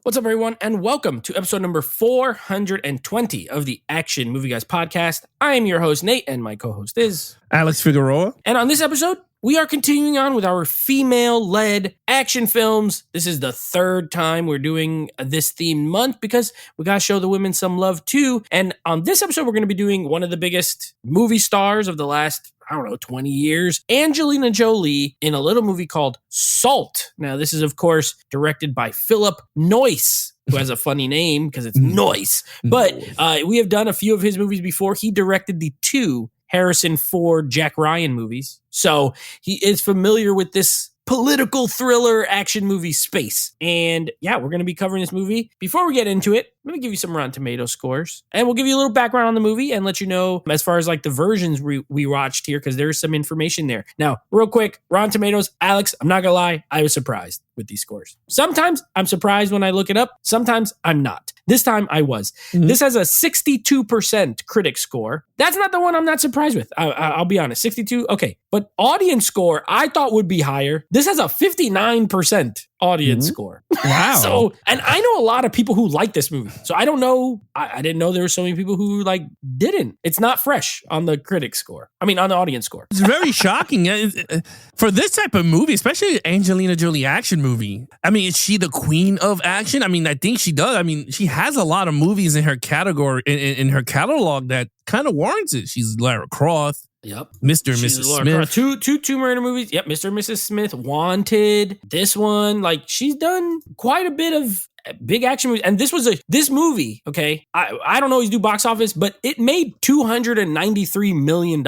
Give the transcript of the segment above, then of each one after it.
What's up, everyone, and welcome to episode number 420 of the Action Movie Guys podcast. I am your host, Nate, and my co-host is Alex Figueroa. And on this episode, we are continuing on with our female-led action films. This is the third time we're doing this themed month because we got to show the women some love too. And on this episode, we're going to be doing one of the biggest movie stars of the last 20 years, Angelina Jolie, in a little movie called Salt. Now, this is, of course, directed by Philip Noyce, who has a funny name because it's Noyce. But we have done a few of his movies before. He directed the two Harrison Ford, Jack Ryan movies. So he is familiar with this political thriller action movie space. And yeah, we're going to be covering this movie. Before we get into it, I'm going to give you some Rotten Tomatoes scores. And we'll give you a little background on the movie and let you know as far as like the versions we watched here, because there's some information there. Now, real quick, Rotten Tomatoes, Alex, I'm not going to lie, I was surprised with these scores. Sometimes I'm surprised when I look it up. Sometimes I'm not. This time I was. This has a 62% critic score. That's not the one I'm not surprised with. I'll be honest. 62, okay. But audience score, I thought would be higher. This has a 59% audience score. Wow. So, and I know a lot of people who like this movie. So I don't know. I didn't know there were so many people who didn't. It's not fresh on the critic score. I mean, on the audience score. It's very shocking for this type of movie, especially Angelina Jolie action movie. I mean, is she the queen of action? I mean, I think she does. I mean, she has a lot of movies in her category, in her catalog that kind of warrants it. She's Lara Croft. Yep. Mr. and Mrs. Smith. Two murder movies. Yep. Mr. and Mrs. Smith, Wanted. This one, she's done quite a bit of big action movies. And this movie, okay, I don't always do box office, but it made $293 million.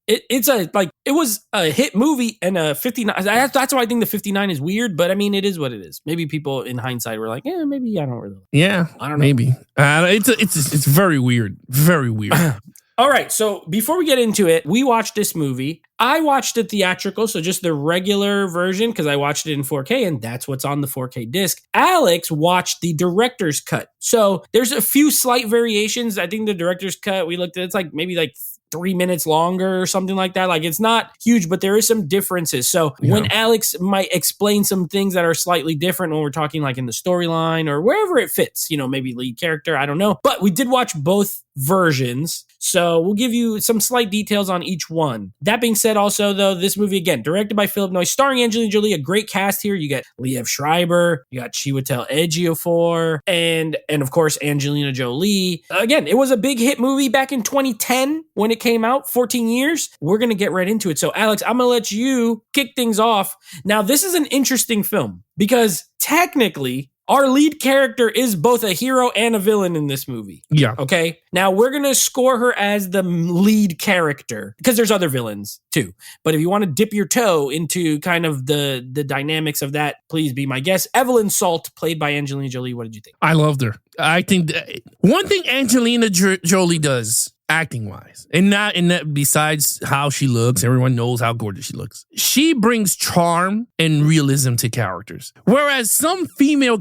It was a hit movie and a 59. That's why I think the 59 is weird, but I mean, it is what it is. Maybe people in hindsight were like, maybe I don't really. Yeah. I don't know. Maybe. It's very weird. Very weird. All right, so before we get into it, we watched this movie. I watched the theatrical, so just the regular version, because I watched it in 4K, and that's what's on the 4K disc. Alex watched the director's cut. So there's a few slight variations. I think the director's cut, we looked at, it's maybe 3 minutes longer or something like that. It's not huge, but there is some differences. So when Alex might explain some things that are slightly different when we're talking in the storyline or wherever it fits, maybe lead character, I don't know. But we did watch both versions. So we'll give you some slight details on each one. That being said, also, though, this movie, again, directed by Philip Noyce, starring Angelina Jolie, a great cast here. You got Liev Schreiber, you got Chiwetel Ejiofor, and of course, Angelina Jolie. Again, it was a big hit movie back in 2010 when it came out, 14 years. We're going to get right into it. So, Alex, I'm going to let you kick things off. Now, this is an interesting film because technically, our lead character is both a hero and a villain in this movie. Yeah. Okay. Now we're going to score her as the lead character because there's other villains too. But if you want to dip your toe into kind of the dynamics of that, please be my guest. Evelyn Salt, played by Angelina Jolie. What did you think? I loved her. I think one thing Angelina Jolie does, acting wise, and that besides how she looks, everyone knows how gorgeous she looks. She brings charm and realism to characters. Whereas some female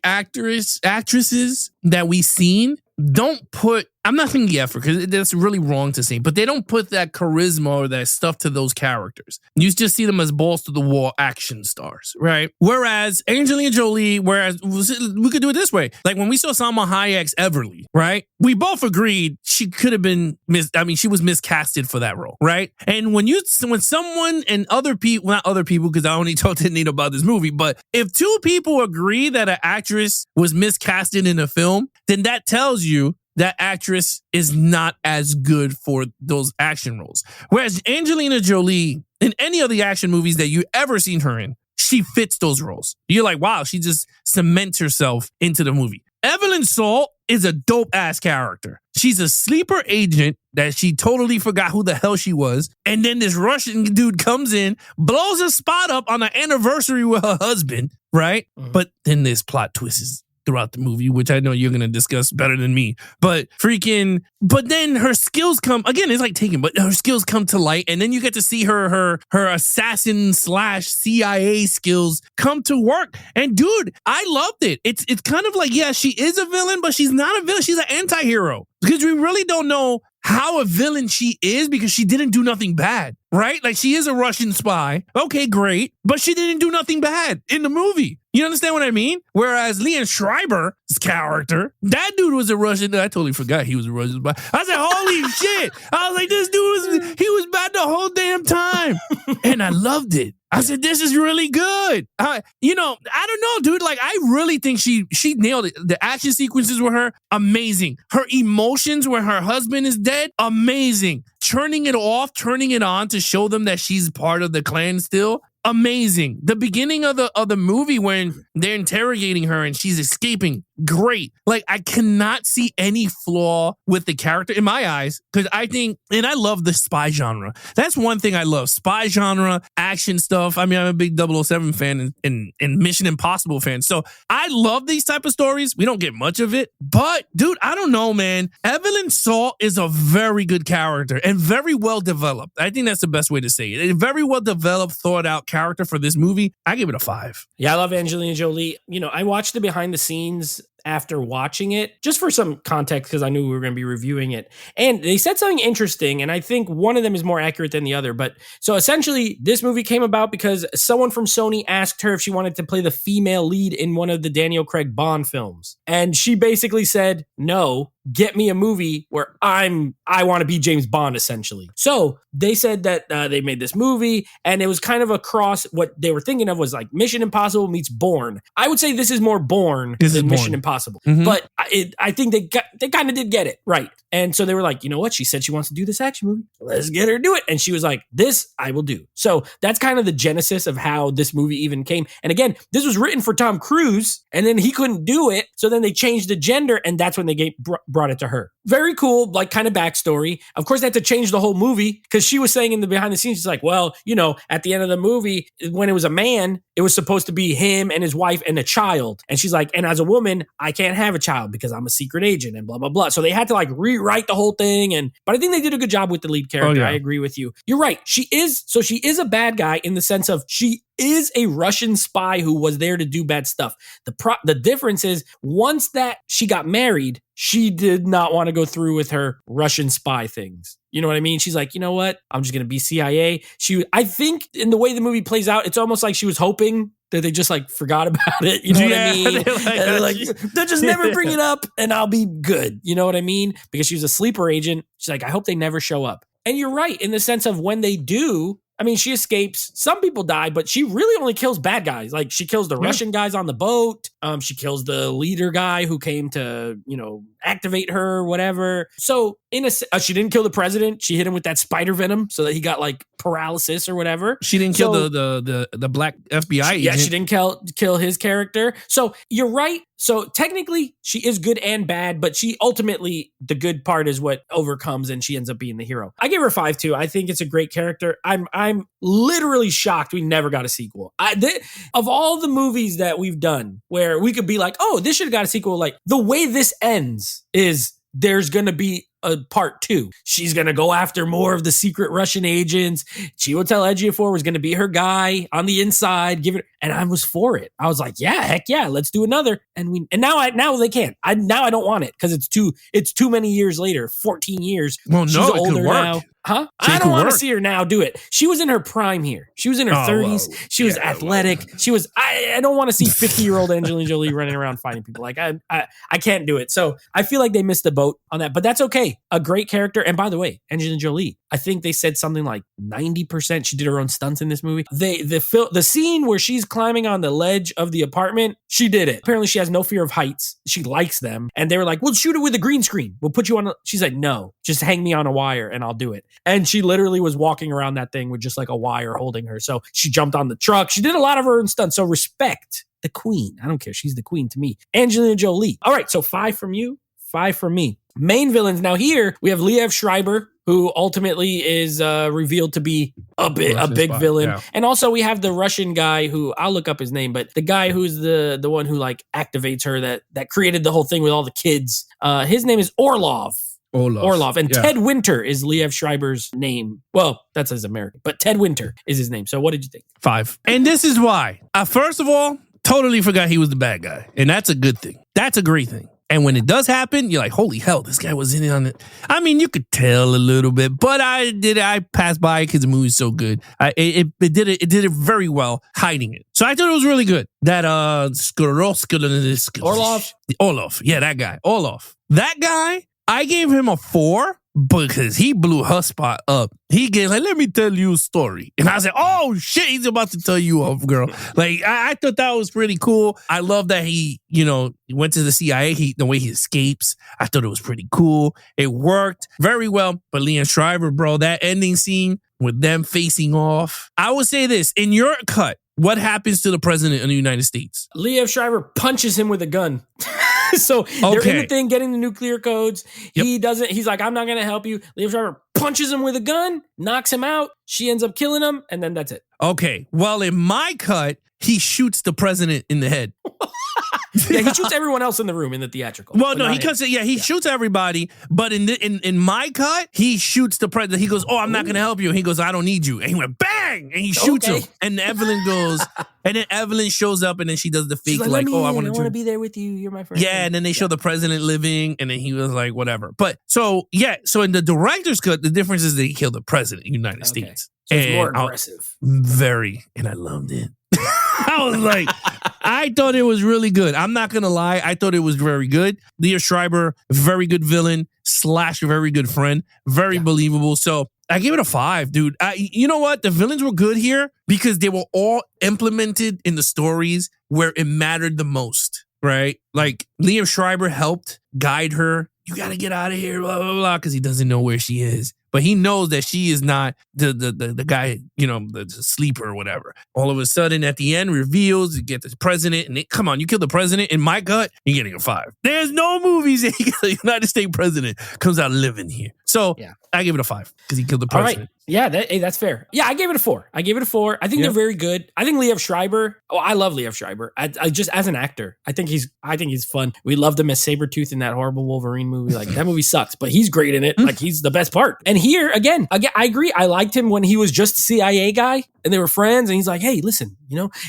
actresses that we've seen don't put, I'm not saying the effort because that's really wrong to say, but they don't put that charisma or that stuff to those characters. You just see them as balls to the wall action stars, right? Whereas Angelina Jolie, we could do it this way. When we saw Salma Hayek's Everly, right? We both agreed she could have been she was miscasted for that role, right? And when someone and other people, not other people, because I only talked to Nate about this movie, but if two people agree that an actress was miscasted in a film, then that tells you that actress is not as good for those action roles. Whereas Angelina Jolie, in any of the action movies that you ever seen her in, she fits those roles. You're like, wow, she just cements herself into the movie. Evelyn Salt is a dope-ass character. She's a sleeper agent that she totally forgot who the hell she was. And then this Russian dude comes in, blows a spot up on the anniversary with her husband, right? Mm-hmm. But then this plot twist is throughout the movie, which I know you're going to discuss better than me. But then her skills come, again, it's like Taken, but her skills come to light, and then you get to see her assassin / CIA skills come to work. And dude, I loved it. It's kind of she is a villain, but she's not a villain. She's an anti-hero. Because we really don't know how a villain she is because she didn't do nothing bad, right? She is a Russian spy. Okay, great. But she didn't do nothing bad in the movie. You understand what I mean? Whereas Liev Schreiber's character, that dude was a Russian. I totally forgot he was a Russian spy. I said, holy shit. I was like, this dude he was bad the whole damn time. And I loved it. I said, this is really good. I don't know, dude. Like, I really think she nailed it. The action sequences with her, amazing. Her emotions when her husband is dead, amazing. Turning it off, turning it on to show them that she's part of the clan still, amazing. The beginning of the movie when they're interrogating her and she's escaping, great. Like, I cannot see any flaw with the character in my eyes, because I think, and I love the spy genre. That's one thing I love. Spy genre, action stuff. I mean, I'm a big 007 fan and Mission Impossible fan. So I love these type of stories. We don't get much of it. But, dude, I don't know, man. Evelyn Saul is a very good character and very well developed. I think that's the best way to say it. A very well developed, thought out character for this movie. I give it a 5. Yeah, I love Angelina Jolie. I watched the behind the scenes after watching it, just for some context, because I knew we were going to be reviewing it. And they said something interesting, and I think one of them is more accurate than the other. But so essentially, this movie came about because someone from Sony asked her if she wanted to play the female lead in one of the Daniel Craig Bond films. And she basically said, no, get me a movie where I want to be James Bond, essentially. So they said that they made this movie, and it was kind of a cross. What they were thinking of was like Mission Impossible meets Bourne. I would say this is more Bourne than Mission Impossible. Mm-hmm. But I think they kind of did get it right. And so they were like, you know what? She said she wants to do this action movie. Let's get her to do it. And she was like, this I will do. So that's kind of the genesis of how this movie even came. And again, this was written for Tom Cruise, and then he couldn't do it. So then they changed the gender, and that's when they brought it to her. Very cool, like kind of backstory. Of course, they had to change the whole movie, because she was saying in the behind the scenes, she's like, well, at the end of the movie, when it was a man, it was supposed to be him and his wife and a child. And she's like, and as a woman, I can't have a child because I'm a secret agent and blah, blah, blah. So they had to like rewrite the whole thing. But I think they did a good job with the lead character. Oh, yeah. I agree with you. You're right. She is a bad guy in the sense of she is a Russian spy who was there to do bad stuff. The difference is, once that she got married, she did not want to go through with her Russian spy things. You know what I mean? She's like, you know what? I'm just going to be CIA. I think in the way the movie plays out, it's almost like she was hoping that they just like forgot about it. You know what I mean? They're like, they'll just never bring it up and I'll be good. You know what I mean? Because she was a sleeper agent. She's like, I hope they never show up. And you're right in the sense of when they do, I mean, she escapes. Some people die, but she really only kills bad guys. Like, she kills the Russian guys on the boat. She kills the leader guy who came to, activate her or whatever. So she didn't kill the president. She hit him with that spider venom so that he got like paralysis or whatever. She didn't kill the black FBI agent. Yeah, she didn't kill his character. So you're right. So technically she is good and bad, but she ultimately, the good part is what overcomes and she ends up being the hero. I give her 5 too. I think it's a great character. I'm literally shocked we never got a sequel. Of all the movies that we've done where we could be like, oh, this should have got a sequel. Like, the way this ends is there's going to be a part 2. She's going to go after more of the secret Russian agents. Chiwetel Ejiofor was going to be her guy on the inside. And I was for it. I was like, yeah, heck yeah, let's do another. And now they can't. I don't want it because it's too many years later, 14 years. Well, she's no, older now. Huh? I don't want to see her now do it. She was in her prime here. She was in her 30s. Well, she was athletic. Well. She was. I don't want to see 50-year-old Angelina Jolie running around fighting people. Like I can't do it. So I feel like they missed the boat on that. But that's okay. A great character. And by the way, Angelina Jolie, I think they said something like 90% she did her own stunts in this movie. The scene where she's climbing on the ledge of the apartment, she did it. Apparently she has no fear of heights. She likes them. And they were like, we'll shoot it with a green screen. We'll put you on. She's like, no, just hang me on a wire and I'll do it. And she literally was walking around that thing with just like a wire holding her. So she jumped on the truck. She did a lot of her own stunts. So respect the queen. I don't care. She's the queen to me. Angelina Jolie. All right. So 5 from you, 5 from me. Main villains. Now here we have Liev Schreiber, who ultimately is revealed to be a big villain. Yeah. And also we have the Russian guy who, I'll look up his name, but the guy who's the one who like activates her that created the whole thing with all the kids. His name is Orlov. And yeah. Ted Winter is Liev Schreiber's name. Well, that's his American, but Ted Winter is his name. So what did you think? 5. And this is why. First of all, totally forgot he was the bad guy. And that's a good thing. That's a great thing. And when it does happen, you're like, holy hell, this guy was in it on it. I mean, you could tell a little bit, but I passed by because the movie's so good. It did it very well hiding it. So I thought it was really good. That Orlov. Yeah, that guy. Orlov. That guy, I gave him a 4 because he blew her spot up. He gave like, let me tell you a story. And I said, oh shit, he's about to tell you off, girl. Like, I thought that was pretty cool. I love that he, went to the CIA, the way he escapes. I thought it was pretty cool. It worked very well. But Liev Schreiber, bro, that ending scene with them facing off. I would say this, in your cut, what happens to the president of the United States? Liev Schreiber punches him with a gun. So they're in the thing getting the nuclear codes. Yep. He's like, I'm not going to help you. Liev Schreiber punches him with a gun, knocks him out. She ends up killing him. And then that's it. Okay. Well, in my cut, he shoots the president in the head. Yeah, he shoots everyone else in the room in the theatrical. Well, no, he shoots everybody, but in my cut, he shoots the president. He goes, oh, I'm not going to help you. And he goes, I don't need you. And he went, bang! And he shoots him. And Evelyn goes, and then Evelyn shows up, and then she does the fake, like, oh, I want to be there with you. You're my friend. Yeah, and then they show the president living, and then he was like, whatever. But, so in the director's cut, the difference is that he killed the president of the United States. So it's more aggressive. And I loved it. I was like, I thought it was really good. I'm not going to lie. I thought it was very good. Liev Schreiber, very good villain / very good friend. Very believable. So I give it a 5, dude. You know what? The villains were good here because they were all implemented in the stories where it mattered the most, right? Like Liev Schreiber helped guide her. You got to get out of here, blah, blah, blah, because he doesn't know where she is. But he knows that she is not the guy, the sleeper or whatever. All of a sudden, at the end, reveals, you get the president, and come on, you kill the president. In my gut, you're getting a 5. There's no movies that the United States president comes out living here. So I give it a 5 because he killed the president. All right. Yeah, that's fair. Yeah, I gave it a 4. I think they're very good. I think Liev Schreiber. Oh, I love Liev Schreiber. I just as an actor, I think he's fun. We loved him as Sabretooth in that horrible Wolverine movie. Like that movie sucks, but he's great in it. Like he's the best part. And here again, I agree. I liked him when he was just CIA guy and they were friends. And he's like, hey, listen,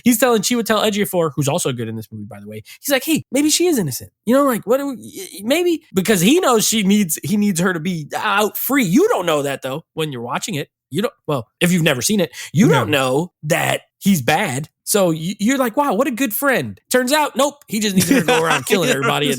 he's telling Chiwetel Ejiofor, who's also good in this movie, by the way. He's like, hey, maybe she is innocent. Like what? Maybe because he knows he needs her to be out free. You don't know that though when you're watching it. If you've never seen it, you don't know that he's bad. So you're like, wow, what a good friend. Turns out, nope, he just needs her to go around killing everybody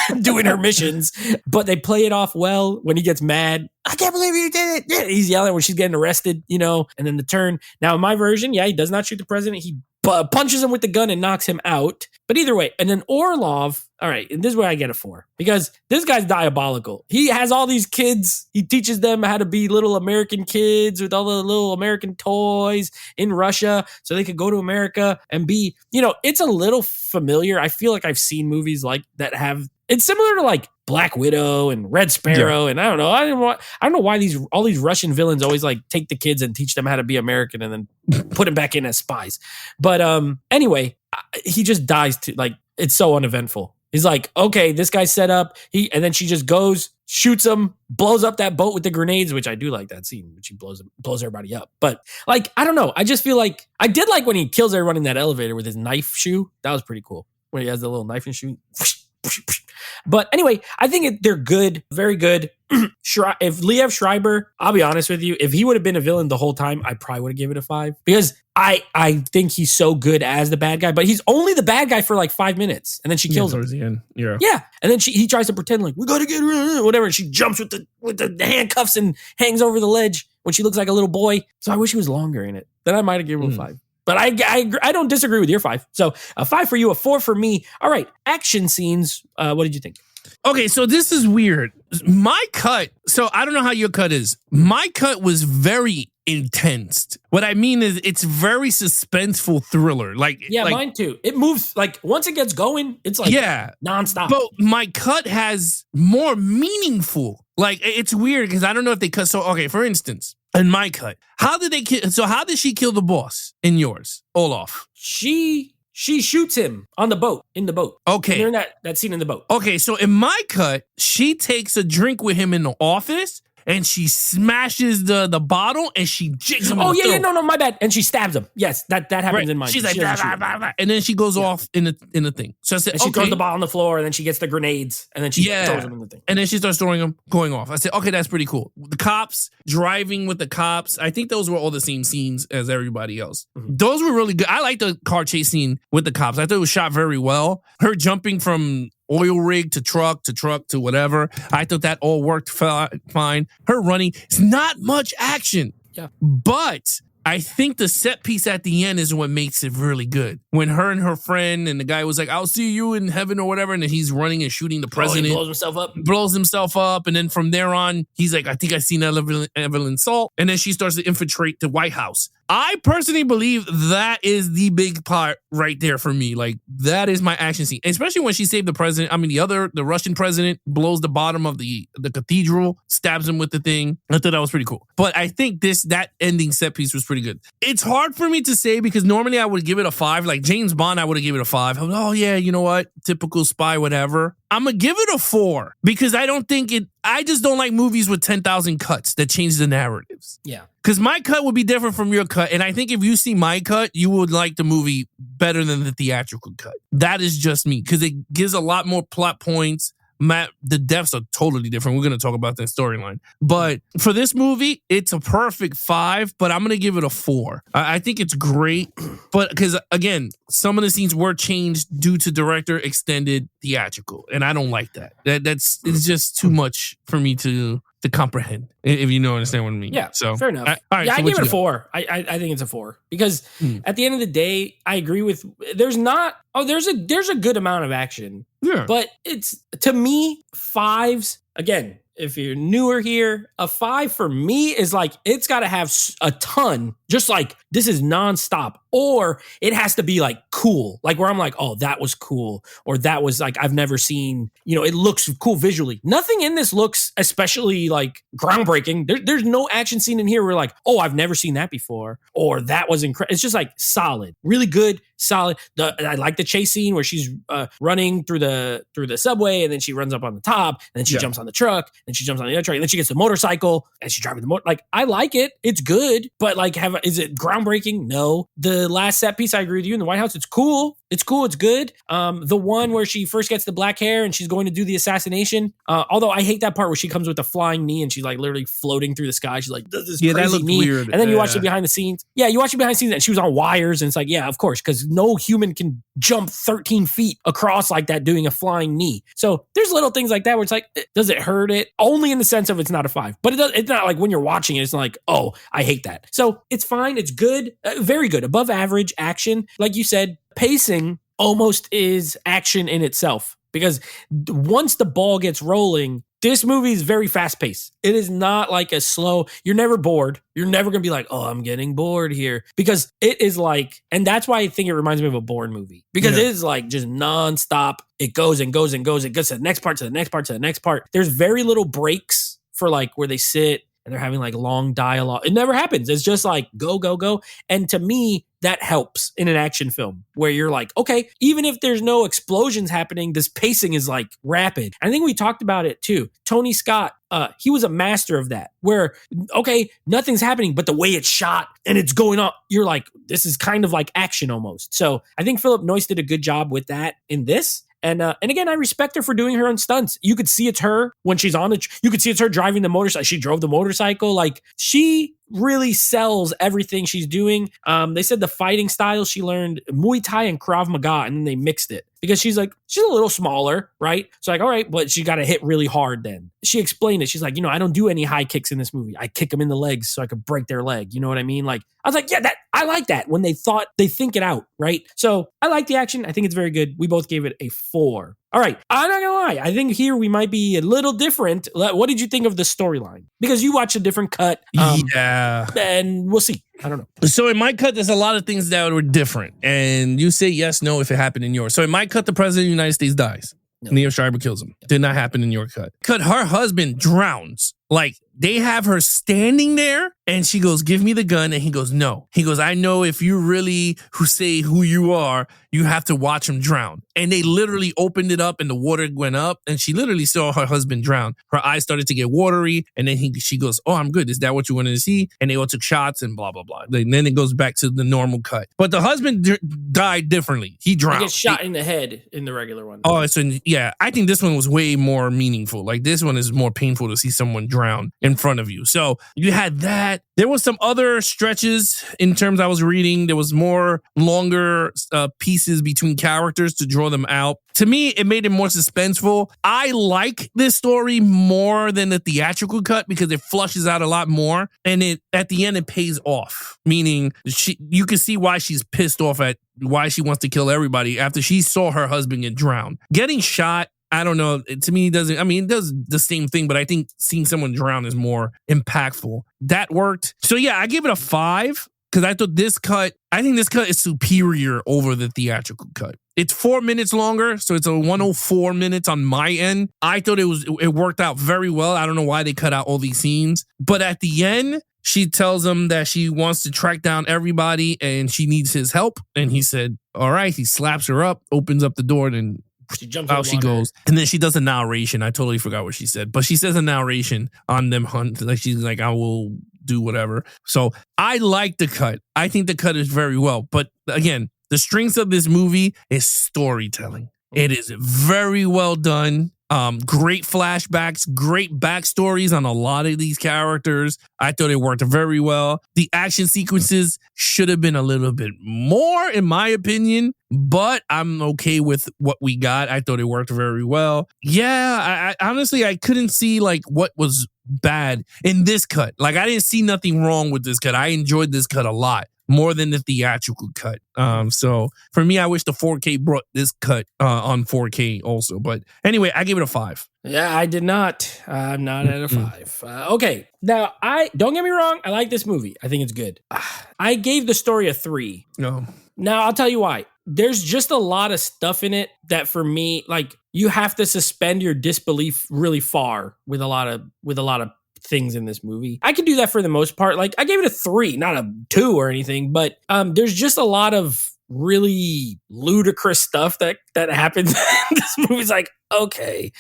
and doing her missions. But they play it off well when he gets mad. I can't believe you did it. Yeah, he's yelling when she's getting arrested, and then the turn. Now, in my version, he does not shoot the president. He punches him with the gun and knocks him out. But either way, and then Orlov, all right, and this is where I get a 4. Because this guy's diabolical. He has all these kids. He teaches them how to be little American kids with all the little American toys in Russia so they could go to America and be, it's a little familiar. I feel like I've seen movies like that have, it's similar to like Black Widow and Red Sparrow. And I don't know. I don't know why all these Russian villains always like take the kids and teach them how to be American and then put them back in as spies. But anyway, he just dies to like, it's so uneventful. He's like, okay, this guy's set up. And then she just goes, shoots him, blows up that boat with the grenades, which I do like that scene, which he blows everybody up. But like, I don't know. I just feel like I did like when he kills everyone in that elevator with his knife shoe. That was pretty cool. When he has the little knife and shoe. But anyway, I think they're good, very good. If Liev Schreiber, I'll be honest with you, if he would have been a villain the whole time, I probably would have given it a 5 because I think he's so good as the bad guy, but he's only the bad guy for like 5 minutes and then she kills him. Towards the end. Yeah. Yeah. And then he tries to pretend like we got to get her, whatever. And she jumps with the handcuffs and hangs over the ledge when she looks like a little boy. So I wish he was longer in it. Then I might have given him a 5. But I don't disagree with your 5. So a 5 for you, a 4 for me. All right. Action scenes. What did you think? Okay, so this is weird. My cut, so I don't know how your cut is. My cut was very intense. What I mean is it's very suspenseful thriller. Mine too. It moves like once it gets going, it's like nonstop. But my cut has more meaningful. Like it's weird because I don't know if they cut. So okay, for instance, in my cut, how did she kill the boss in yours, Olaf? She shoots him on the boat, in the boat. Okay. And they're in that scene in the boat. Okay, so in my cut, she takes a drink with him in the office and she smashes the bottle and she jigs him. Oh yeah, no, my bad. And she stabs him. Yes, that happens in mine. She's like, blah, blah, blah, blah. And then she goes off in the thing. So I said, and she throws the ball on the floor, and then she gets the grenades, and then she throws them in the thing. And then she starts throwing them, going off. I said, okay, that's pretty cool. The cops, driving with the cops, I think those were all the same scenes as everybody else. Mm-hmm. Those were really good. I like the car chase scene with the cops. I thought it was shot very well. Her jumping from oil rig to truck to whatever. I thought that all worked fine. Her running, it's not much action. Yeah. But I think the set piece at the end is what makes it really good. When her and her friend and the guy was like, I'll see you in heaven or whatever. And then he's running and shooting the president. He blows himself up. And then from there on, he's like, I think I seen Evelyn Salt. And then she starts to infiltrate the White House. I personally believe that is the big part right there for me. Like, that is my action scene. Especially when she saved the president. I mean, the Russian president blows the bottom of the cathedral, stabs him with the thing. I thought that was pretty cool. But I think that ending set piece was pretty good. It's hard for me to say because normally I would give it a 5. Like James Bond, I would have given it a 5. I'm like, oh yeah, you know what? Typical spy, whatever. I'm going to give it a 4 because I just don't like movies with 10,000 cuts that change the narratives. Yeah. Because my cut would be different from your cut. And I think if you see my cut, you would like the movie better than the theatrical cut. That is just me because it gives a lot more plot points. The deaths are totally different. We're going to talk about that storyline. But for this movie, it's a perfect 5, but I'm going to give it a 4. I think it's great. But because, again, some of the scenes were changed due to director extended theatrical. And I don't like that. It's just too much for me to comprehend, if you understand what I mean. Yeah, so fair enough. All right, yeah, so I give it a 4. I think it's a 4 because at the end of the day, I agree with. There's a good amount of action. Yeah, but it's, to me, 5s again. If you're newer here, a 5 for me is like, it's got to have a ton, just like this is nonstop, or it has to be like cool, like where I'm like, oh, that was cool, or that was like, I've never seen, it looks cool visually. Nothing in this looks especially like groundbreaking. There's no action scene in here where like, oh, I've never seen that before, or that was incredible. It's just like solid, really good, solid. I like the chase scene where she's running through the subway, and then she runs up on the top, and then she jumps on the truck, and she jumps on the other truck, and then she gets the motorcycle, and she's driving the motor. Like, I like it. It's good, but like, is it groundbreaking? No. The last set piece, I agree with you, in the White House, it's cool. It's cool. It's good. The one where she first gets the black hair and she's going to do the assassination. Although I hate that part where she comes with the flying knee and she's like literally floating through the sky. She's like, does this crazy that looked knee. weird. And then you watch it behind the scenes. Yeah, you watch it behind the scenes and she was on wires, and it's like, yeah, of course, because no human can jump 13 feet across like that doing a flying knee. So there's little things like that where it's like, does it hurt it? Only in the sense of it's not a 5. But it's not like when you're watching it, it's not like, oh, I hate that. So it's fine. It's good. Very good. Above average action. Like you said, pacing almost is action in itself, because once the ball gets rolling, this movie is very fast paced. It is not like a slow, you're never bored. You're never going to be like, oh, I'm getting bored here, because it is like, and that's why I think it reminds me of a Bourne movie, because it is like just nonstop. It goes and goes and goes. It goes to the next part, to the next part, to the next part. There's very little breaks for like where they sit and they're having like long dialogue. It never happens. It's just like go, go, go. And to me, that helps in an action film where you're like, okay, even if there's no explosions happening, this pacing is like rapid. I think we talked about it too. Tony Scott, he was a master of that, where, okay, nothing's happening, but the way it's shot and it's going on, you're like, this is kind of like action almost. So I think Philip Noyce did a good job with that in this. And again, I respect her for doing her own stunts. You could see it's her when she's on you could see it's her driving the motorcycle. She drove the motorcycle. Like, she really sells everything she's doing. They said the fighting style she learned Muay Thai and Krav Maga, and then they mixed it because she's a little smaller, right? So like, all right, but she got to hit really hard then. She explained it. She's like, I don't do any high kicks in this movie. I kick them in the legs so I could break their leg. You know what I mean? Like, I was like, yeah, I like that when they think it out, right? So I like the action. I think it's very good. We both gave it a 4. All right, I'm not gonna lie. I think here we might be a little different. What did you think of the storyline? Because you watched a different cut. Yeah. And we'll see. I don't know. So in my cut, there's a lot of things that were different. And you say yes, no, if it happened in yours. So in my cut, the president of the United States dies. No. Neil Schreiber kills him. Did not happen in your cut. Her husband drowns. Like, they have her standing there And she goes, give me the gun. And he goes, no. He goes, I know if you really say who you are, you have to watch him drown. And they literally opened it up and the water went up and she literally saw her husband drown. Her eyes started to get watery. And then she goes, oh, I'm good. Is that what you wanted to see? And they all took shots and blah, blah, blah. And then it goes back to the normal cut. But the husband died differently. He drowned. He gets shot in the head in the regular one. Oh, yeah. I think this one was way more meaningful. Like this one is more painful to see someone drown in front of you. So you had that. There was some other stretches in terms I was reading. There was more longer pieces between characters to draw them out. To me, it made it more suspenseful. I like this story more than the theatrical cut because it flushes out a lot more. And at the end, it pays off. Meaning you can see why she's pissed off at why she wants to kill everybody after she saw her husband get drowned. Getting shot, I don't know. To me, it does the same thing, but I think seeing someone drown is more impactful. That worked. So yeah, I give it a 5 because I think this cut is superior over the theatrical cut. It's 4 minutes longer, so it's a 104 minutes on my end. I thought it worked out very well. I don't know why they cut out all these scenes, but at the end, she tells him that she wants to track down everybody and she needs his help. And he said, all right. He slaps her up, opens up the door, and she jumps out she goes. And then she does a narration. I totally forgot what she said, but she says a narration on them hunt. Like she's like, I will do whatever. So I like the cut. I think the cut is very well. But again, the strengths of this movie is storytelling. It is very well done. Great flashbacks, great backstories on a lot of these characters. I thought it worked very well. The action sequences should have been a little bit more, in my opinion, but I'm okay with what we got. I thought it worked very well. Yeah, I honestly, I couldn't see like what was bad in this cut. Like I didn't see nothing wrong with this cut. I enjoyed this cut a lot. More than the theatrical cut. So for me, I wish the 4K brought this cut on 4K also. But anyway, I gave it a 5. Yeah, I did not. I'm not at a 5. Okay. Now, don't get me wrong. I like this movie. I think it's good. I gave the story a 3. No. Now, I'll tell you why. There's just a lot of stuff in it that for me, like you have to suspend your disbelief really far with a lot of things in this movie. I can do that for the most part. Like I gave it a 3, not a 2 or anything, but there's just a lot of really ludicrous stuff that happens in this movie. It's like, okay.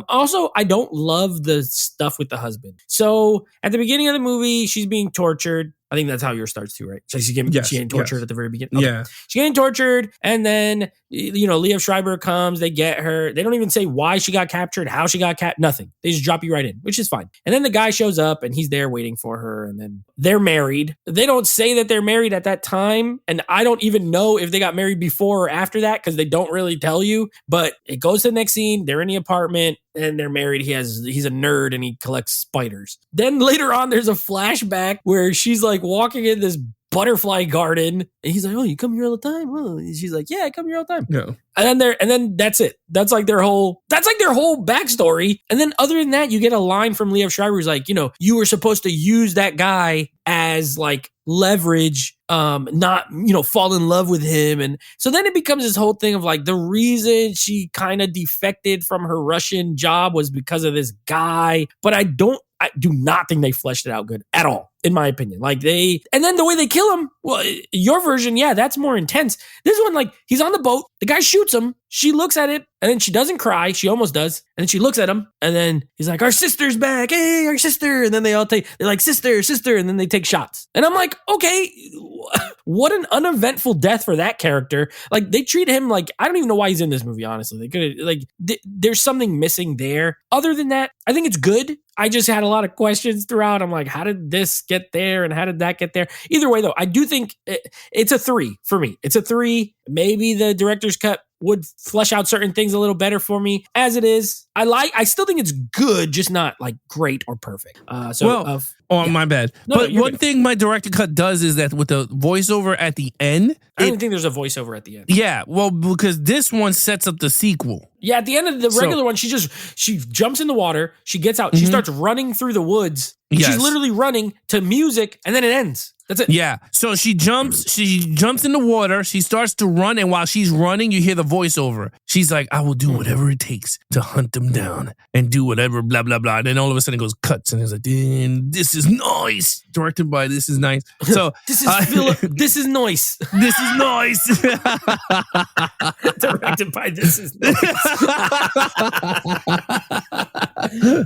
Also, I don't love the stuff with the husband. So at the beginning of the movie, she's being tortured. I think that's how yours starts too, right? So she's getting tortured at the very beginning. Okay. Yeah. She's getting tortured. And then, Liev Schreiber comes, they get her. They don't even say why she got captured, how she got captured, nothing. They just drop you right in, which is fine. And then the guy shows up and he's there waiting for her. And then they're married. They don't say that they're married at that time. And I don't even know if they got married before or after that because they don't really tell you. But it goes to the next scene. They're in the apartment. And they're married. He's a nerd and he collects spiders. Then later on, there's a flashback where she's like walking in this butterfly garden. And he's like, oh, you come here all the time? Oh, and she's like, yeah, I come here all the time. Yeah. And then that's it. That's like their whole backstory. And then other than that, you get a line from Liev Schreiber who's like, you were supposed to use that guy as like leverage, not, fall in love with him. And so then it becomes this whole thing of like the reason she kind of defected from her Russian job was because of this guy. But I do not think they fleshed it out good at all, in my opinion. And then the way they kill him, well, your version, yeah, that's more intense. This one, like, he's on the boat, the guy shoots him, she looks at it, and then she doesn't cry, she almost does, and then she looks at him, and then he's like, our sister's back, hey, our sister, and then they're like, sister, and then they take shots. And I'm like, okay, what an uneventful death for that character. Like, they treat him like, I don't even know why he's in this movie, honestly. They could there's something missing there. Other than that, I think it's good. I just had a lot of questions throughout. I'm like, how did this get there? And how did that get there? Either way, though, I do think it's a 3 for me. It's a 3. Maybe the director's cut would flesh out certain things a little better for me. As it is, I still think it's good, just not like great or perfect. My bad. But one thing my director cut does is that with the voiceover at the end, I don't think there's a voiceover at the end. Yeah, well, because this one sets up the sequel. Yeah, at the end of the regular one, she jumps in the water, she gets out, she starts running through the woods. Yes. She's literally running to music, and then it ends. That's it. Yeah. So she jumps in the water, she starts to run, and while she's running, you hear the voiceover. She's like, I will do whatever it takes to hunt them down and do whatever, blah, blah, blah. And then all of a sudden it goes cuts, and it's like, this is nice. Directed by This Is Nice. So this is Philip. This is Noise. This is Nice. Directed by This Is Noise.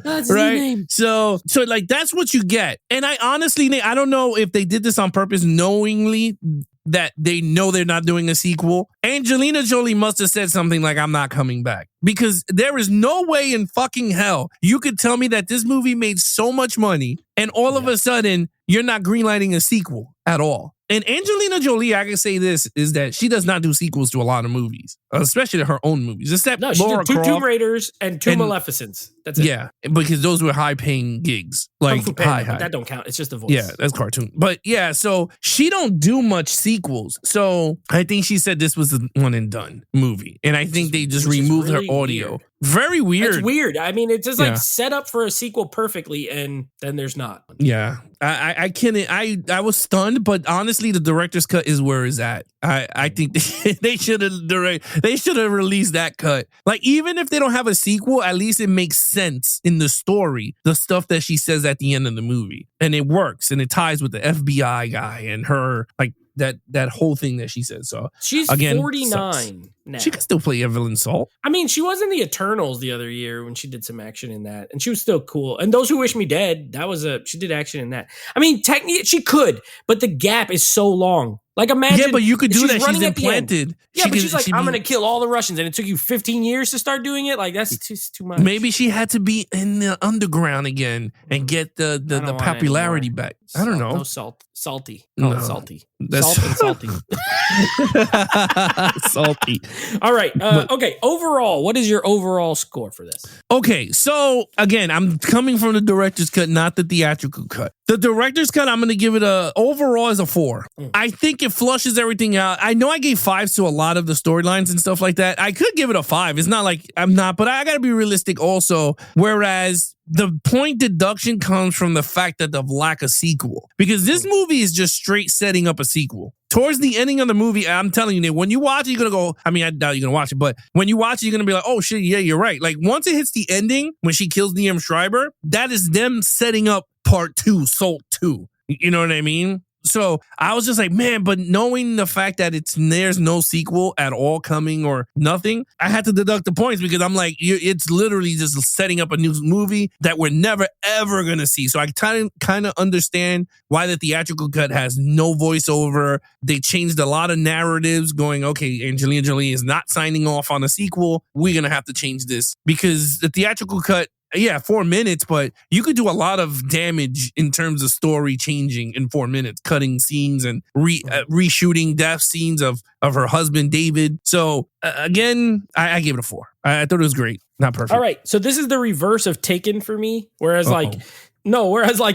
That's right. the name. So like that's what you get. And I honestly, Nate, I don't know if they did this on purpose, knowingly that they know they're not doing a sequel. Angelina Jolie must have said something like, I'm not coming back. Because there is no way in fucking hell you could tell me that this movie made so much money and all of a sudden you're not greenlighting a sequel at all. And Angelina Jolie, I can say this, is that she does not do sequels to a lot of movies, especially to her own movies, except no, she Laura did two Croft Tomb Raiders and two Maleficents. That's it. Yeah, because those were high-paying gigs. Like, Kung Fu Panda, but that don't count. It's just a voice. Yeah, that's cartoon. But yeah, so she don't do much sequels. So I think she said this was the one and done movie. And I think they just removed her audio. Weird. Very weird. It's weird. I mean, it's just like set up for a sequel perfectly, and then there's not. Yeah. I can't. I was stunned, but honestly, the director's cut is where it's at. I think they should have released that cut. Like, even if they don't have a sequel, at least it makes sense in the story, the stuff that she says at the end of the movie. And it works, and it ties with the FBI guy and her, like, that whole thing that she says. So she's again, 49 now. She can still play Evelyn Salt. I mean, she was in the Eternals the other year when she did some action in that, and she was still cool. And Those Who Wish Me Dead, she did action in that. I mean, technically she could, but the gap is so long. Like, imagine. Yeah, but you could do that. She's implanted. Yeah, but she's like, I'm going to kill all the Russians, and it took you 15 years to start doing it. Like, that's just too much. Maybe she had to be in the underground again and get the popularity back. I don't know. No salty. Call it salty. That's salt and salty. Salty. All right. Okay. Overall, what is your overall score for this? Okay. So again, I'm coming from the director's cut, not the theatrical cut. The director's cut, I'm going to give it overall as a 4. I think it flushes everything out. I know I gave 5s to a lot of the storylines and stuff like that. I could give it a 5. It's not like I'm not, but I got to be realistic also. Whereas the point deduction comes from the fact that the lack of sequel, because this movie is just straight setting up a sequel. Towards the ending of the movie, I'm telling you, when you watch it, you're going to go, I mean, I doubt you're going to watch it, but when you watch it, you're going to be like, oh shit, yeah, you're right. Like, once it hits the ending, when she kills Liam Schreiber, that is them setting up part 2, Salt 2. You know what I mean? So I was just like, man, but knowing the fact that there's no sequel at all coming or nothing, I had to deduct the points because I'm like, it's literally just setting up a new movie that we're never, ever going to see. So I kind of understand why the theatrical cut has no voiceover. They changed a lot of narratives going, okay, Angelina Jolie is not signing off on a sequel. We're going to have to change this because the theatrical cut, yeah, 4 minutes, but you could do a lot of damage in terms of story changing in 4 minutes, cutting scenes and reshooting death scenes of her husband, David. So again, I gave it a 4. I thought it was great. Not perfect. All right. So this is the reverse of Taken for me. Whereas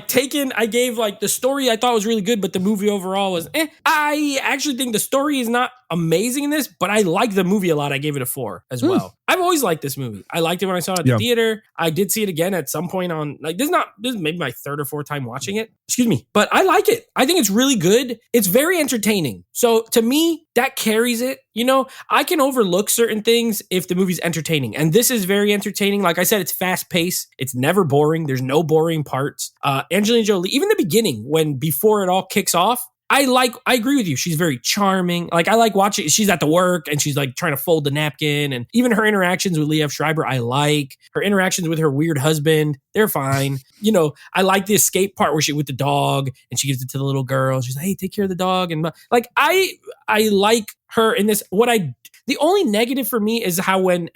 Taken, I gave like the story I thought was really good, but the movie overall was I actually think the story is not amazing in this, but I like the movie a lot. I gave it a 4 as well. I've always liked this movie. I liked it when I saw it at the theater. I did see it again at some point on, like, this is maybe my 3rd or 4th time watching it. Excuse me. But I like it. I think it's really good. It's very entertaining. So to me, that carries it. You know, I can overlook certain things if the movie's entertaining. And this is very entertaining. Like I said, it's fast paced. It's never boring. There's no boring parts. Angelina Jolie, even the beginning, before it all kicks off, I agree with you. She's very charming. Like, I like watching, she's at the work and she's like trying to fold the napkin, and even her interactions with Liev Schreiber, I like. Her interactions with her weird husband, they're fine. You know, I like the escape part where with the dog and she gives it to the little girl. She's like, hey, take care of the dog. And like, I like her in this. The only negative for me is how when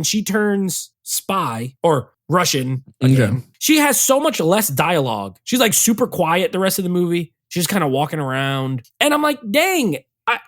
she turns spy or Russian again, she has so much less dialogue. She's like super quiet the rest of the movie. She's kind of walking around. And I'm like, dang,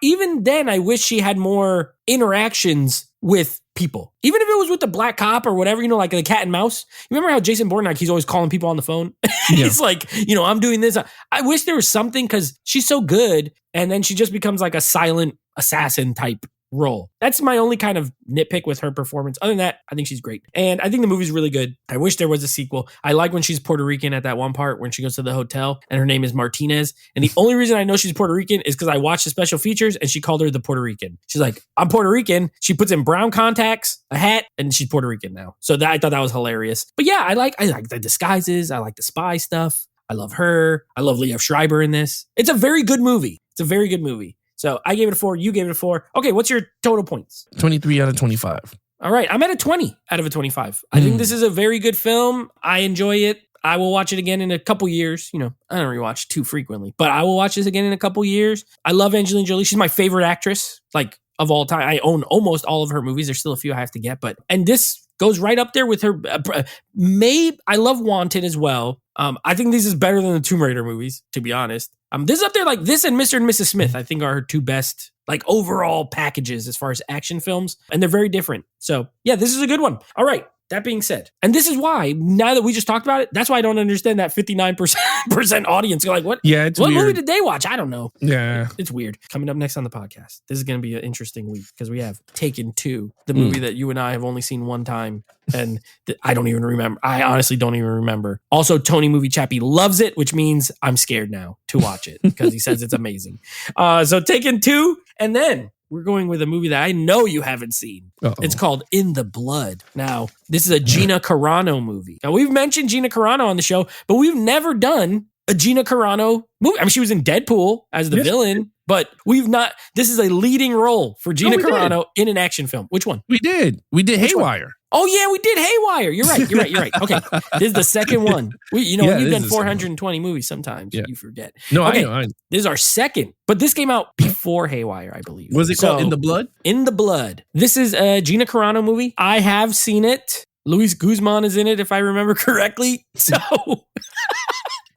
even then, I wish she had more interactions with people. Even if it was with the black cop or whatever, you know, like the cat and mouse. You remember how Jason Bourne, like, he's always calling people on the phone? He's like, you know, I'm doing this. I wish there was something, because she's so good. And then she just becomes like a silent assassin type role. That's my only kind of nitpick with her performance. Other than that, I think she's great. And I think the movie's really good. I wish there was a sequel. I like when she's Puerto Rican at that one part when she goes to the hotel and her name is Martinez. And the only reason I know she's Puerto Rican is because I watched the special features and she called her the Puerto Rican. She's like, I'm Puerto Rican. She puts in brown contacts, a hat, and she's Puerto Rican now. So I thought that was hilarious. But yeah, I like the disguises. I like the spy stuff. I love her. I love Liev Schreiber in this. It's a very good movie. It's a very good movie. So I gave it a 4. You gave it a 4. Okay, what's your total points? 23 out of 25. All right, I'm at a 20 out of a 25. I think this is a very good film. I enjoy it. I will watch it again in a couple years. You know, I don't rewatch too frequently, but I will watch this again in a couple years. I love Angelina Jolie. She's my favorite actress, like, of all time. I own almost all of her movies. There's still a few I have to get, and this goes right up there with her. I love Wanted as well. I think this is better than the Tomb Raider movies, to be honest. This is up there, like this and Mr. and Mrs. Smith, I think are her two best, like, overall packages as far as action films. And they're very different. So yeah, this is a good one. All right. That being said, and this is why, now that we just talked about it, that's why I don't understand that 59% audience. You're like, what? Yeah, it's what weird. movie did they watch? I don't know. Yeah. It's weird. Coming up next on the podcast, this is going to be an interesting week because we have Taken 2, the movie that you and I have only seen one time. And I don't even remember. I honestly don't even remember. Also, Tony Movie Chappie loves it, which means I'm scared now to watch it because he says it's amazing. So Taken 2, and then we're going with a movie that I know you haven't seen. Uh-oh. It's called In the Blood. Now, this is a Gina Carano movie. Now, we've mentioned Gina Carano on the show, but we've never done a Gina Carano movie. I mean, she was in Deadpool as the villain, but we've not. This is a leading role for Gina Carano in an action film. Which one? We did Haywire. Oh, yeah, we did Haywire. You're right. Okay, this is the second one. When you've done 420 movies sometimes, you forget. No, okay, I know. This is our second, but this came out before Haywire, I believe. Was it called In the Blood? In the Blood. This is a Gina Carano movie. I have seen it. Luis Guzman is in it, if I remember correctly. So...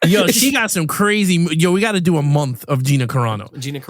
Yo, she got some crazy. We got to do a month of Gina Carano.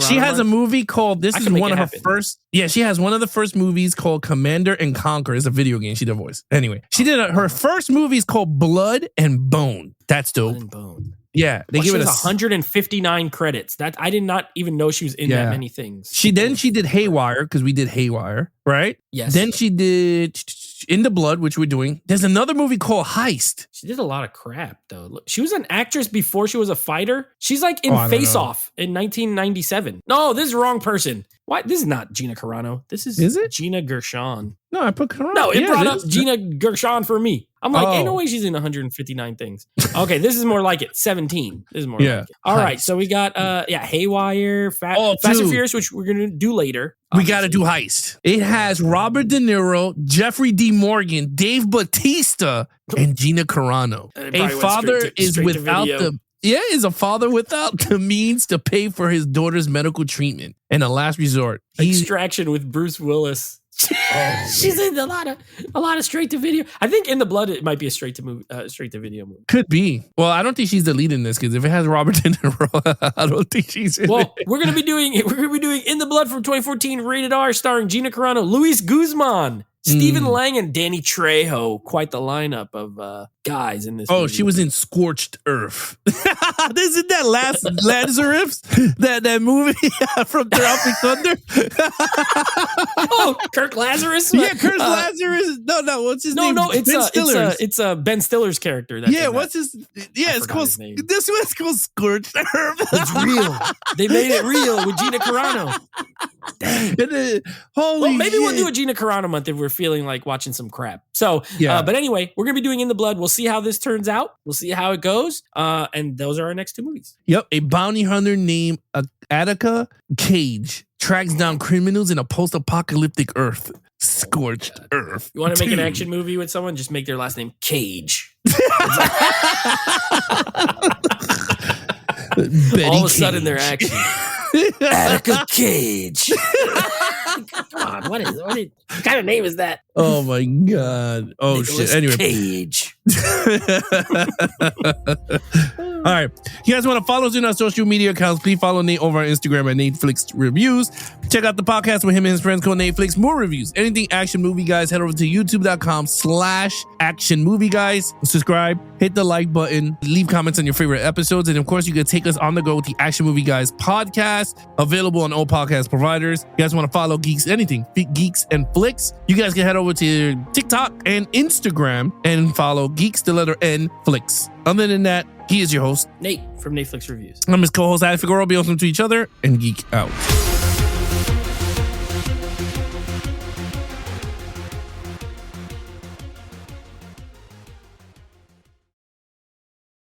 She has a movie called. This is one of her first. Yeah, she has one of the first movies called Commander and Conquer. It's a video game. She did a voice. Anyway, she did her first movie is called Blood and Bone. That's dope. Blood and Bone. Yeah, they give it 159 credits. That I did not even know she was in that many things. She did Haywire because we did Haywire, right? Yes. Then she did In the Blood, which we're doing. There's another movie called Heist. She did a lot of crap though. She was an actress before she was a fighter. She's like in Face Off in 1997. No, this is the wrong person. Why? This is not Gina Carano. This is it? Gina Gershon. No, I put Carano. No, it brought up Gina Gershon for me. I'm like, ain't no way she's in 159 things. Okay, this is more like it. 17. This is more like it. All right, so we got Haywire, Fast and Furious, which we're gonna do later. We got to do Heist. It has Robert De Niro, Jeffrey D. Morgan, Dave Bautista, and Gina Carano. A father is without the... Yeah, is a father without the means to pay for his daughter's medical treatment. And a last resort. Extraction with Bruce Willis. She's in a lot of straight to video. I think In the Blood it might be a straight to video movie. Could be. Well, I don't think she's the lead in this because if it has Robert De Niro, I don't think she's in it. We're gonna be doing In the Blood from 2014, rated R, starring Gina Carano, Luis Guzman, Stephen Lang, and Danny Trejo. Quite the lineup of guys in this movie. She was in Scorched Earth. Isn't that Lazarus? that movie from Tropic Thunder? Kirk Lazarus? Yeah, Kirk Lazarus. No, what's his name? No, it's Ben Stiller's character. What's his... Yeah, it's called... This one's called Scorched Earth. It's real. They made it real with Gina Carano. Dang. Maybe we'll do a Gina Carano month if we're feeling like watching some crap. So, but anyway, we're going to be doing In the Blood. We'll see how this turns out. We'll see how it goes. And those are our next two movies. Yep. A bounty hunter named Attica Cage tracks down criminals in a post-apocalyptic Earth. Scorched Earth. You want to make an action movie with someone? Just make their last name Cage. All of a sudden, they're action. Attica Cage. Come on, what kind of name is that? Oh my god! Oh Nicolas shit! Anyway, Cage. All right. You guys want to follow us in our social media accounts, please follow Nate over on Instagram at Netflix Reviews. Check out the podcast with him and his friends called Netflix More Reviews. Anything Action Movie Guys, head over to youtube.com/Action Movie Guys. Subscribe, hit the like button, leave comments on your favorite episodes. And of course, you can take us on the go with the Action Movie Guys podcast, available on all podcast providers. You guys want to follow Geeks Anything, Geeks and Flicks, you guys can head over to TikTok and Instagram and follow Geeks, the letter N, Flicks. Other than that, he is your host, Nate from Netflix Reviews. I'm his co-host, Adam Figueroa. Be awesome to each other and geek out.